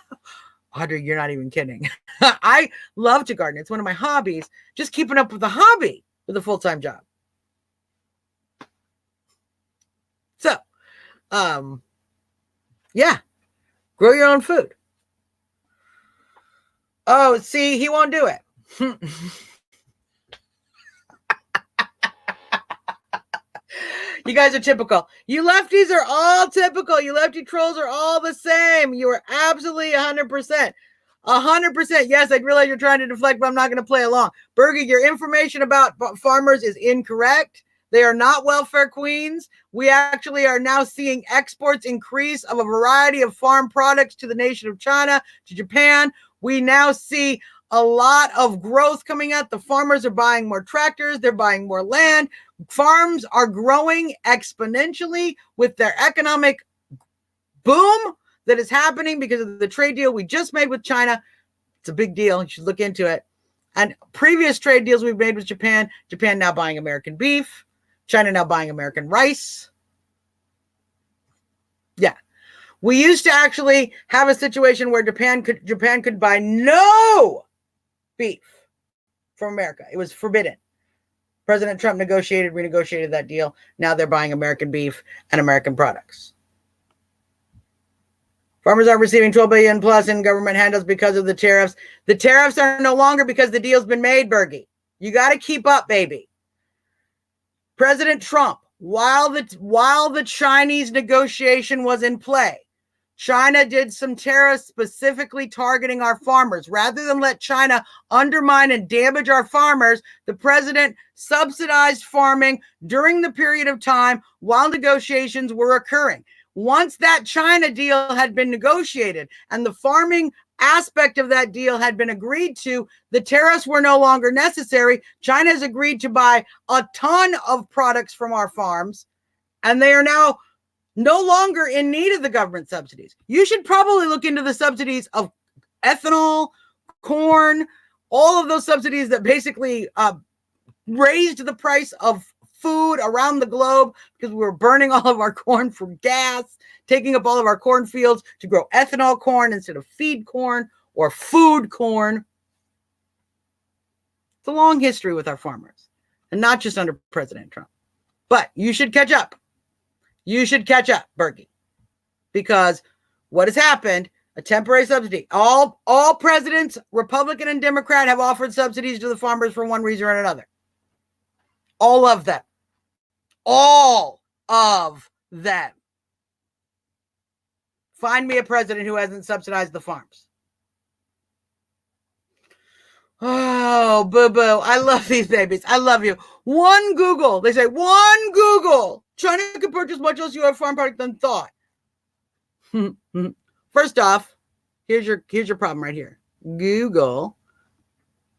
Audrey, you're not even kidding. I love to garden. It's one of my hobbies. Just keeping up with the hobby with a full-time job. So, yeah. Grow your own food. Oh, see, he won't do it. You guys are typical. You lefties are all typical. You lefty trolls are all the same. You are absolutely 100%. 100%. Yes, I realize you're trying to deflect, but I'm not going to play along. Bergie, your information about farmers is incorrect. They are not welfare queens. We actually are now seeing exports increase of a variety of farm products to the nation of China, to Japan. We now see a lot of growth coming out. The farmers are buying more tractors. They're buying more land. Farms are growing exponentially with their economic boom that is happening because of the trade deal we just made with China. It's a big deal. You should look into it. And previous trade deals we've made with Japan. Japan now buying American beef. China now buying American rice. Yeah. We used to actually have a situation where Japan could buy no beef from America. It was forbidden. President Trump renegotiated that deal. Now they're buying American beef and American products. Farmers are receiving $12 billion plus in government handouts because of the tariffs. The tariffs are no longer because the deal's been made, Bergie. You got to keep up, baby. President Trump, while the Chinese negotiation was in play, China did some tariffs specifically targeting our farmers. Rather than let China undermine and damage our farmers, the president subsidized farming during the period of time while negotiations were occurring. Once that China deal had been negotiated and the farming aspect of that deal had been agreed to, the tariffs were no longer necessary. China has agreed to buy a ton of products from our farms, and they are now no longer in need of the government subsidies. You should probably look into the subsidies of ethanol, corn, all of those subsidies that basically raised the price of food around the globe because we were burning all of our corn for gas, taking up all of our cornfields to grow ethanol corn instead of feed corn or food corn. It's a long history with our farmers, and not just under President Trump. But you should catch up. You should catch up, Berkey, because what has happened, a temporary subsidy. All presidents, Republican and Democrat, have offered subsidies to the farmers for one reason or another. All of them. All of them. Find me a president who hasn't subsidized the farms. Oh, boo-boo. I love these babies. I love you. One Google. They say, one Google. China could purchase much less U.S. farm product than thought. First off, here's your problem right here. Google,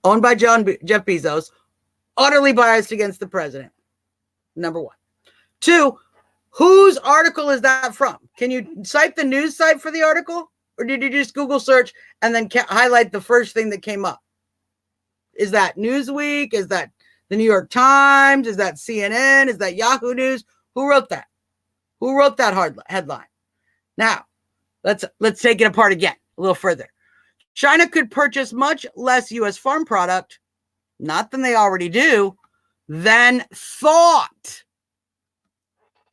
owned by Jeff Bezos, utterly biased against the president. Number one. Two, whose article is that from? Can you cite the news site for the article? Or did you just Google search and then highlight the first thing that came up? Is that Newsweek? Is that the New York Times? Is that CNN? Is that Yahoo News? Who wrote that? Who wrote that headline? Now, let's take it apart again a little further. China could purchase much less U.S. farm product, not than they already do, than thought.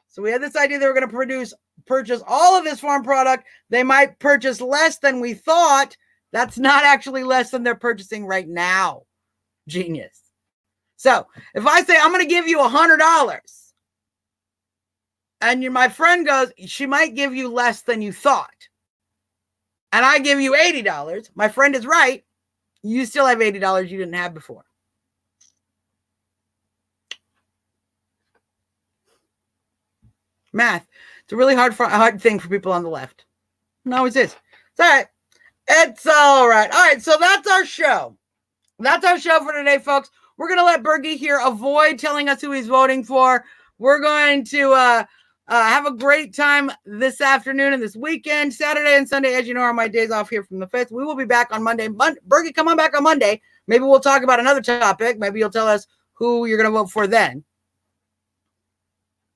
So we had this idea they were going to purchase all of this farm product. They might purchase less than we thought. That's not actually less than they're purchasing right now. Genius. So if I say, I'm going to give you $100, and my friend goes, she might give you less than you thought, and I give you $80, my friend is right. You still have $80 you didn't have before. Math. It's a really hard thing for people on the left. It always is. It's all right. It's all right. All right. So that's our show. That's our show for today, folks. We're going to let Bergie here avoid telling us who he's voting for. We're going to have a great time this afternoon and this weekend. Saturday and Sunday, as you know, are my days off here from the 5th. We will be back on Monday. Bergie, come on back on Monday. Maybe we'll talk about another topic. Maybe you'll tell us who you're going to vote for then.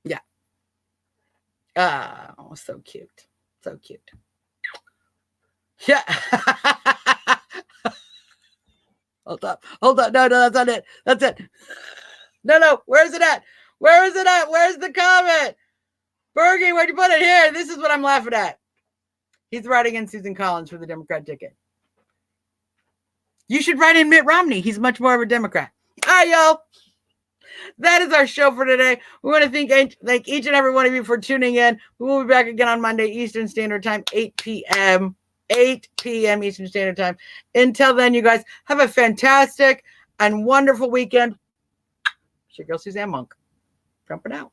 Yeah. Oh, so cute. So cute. Yeah. Hold up. No, that's not it. That's it. No. Where's it at? Where is it at? Where's the comment? Bergie, where'd you put it? Here. This is what I'm laughing at. He's writing in Susan Collins for the Democrat ticket. You should write in Mitt Romney. He's much more of a Democrat. All right, y'all. That is our show for today. We want to thank each and every one of you for tuning in. We will be back again on Monday, Eastern Standard Time, 8 p.m. 8 p.m. Eastern Standard Time. Until then, you guys have a fantastic and wonderful weekend. It's your girl, Suzzanne Monk. Trumping out.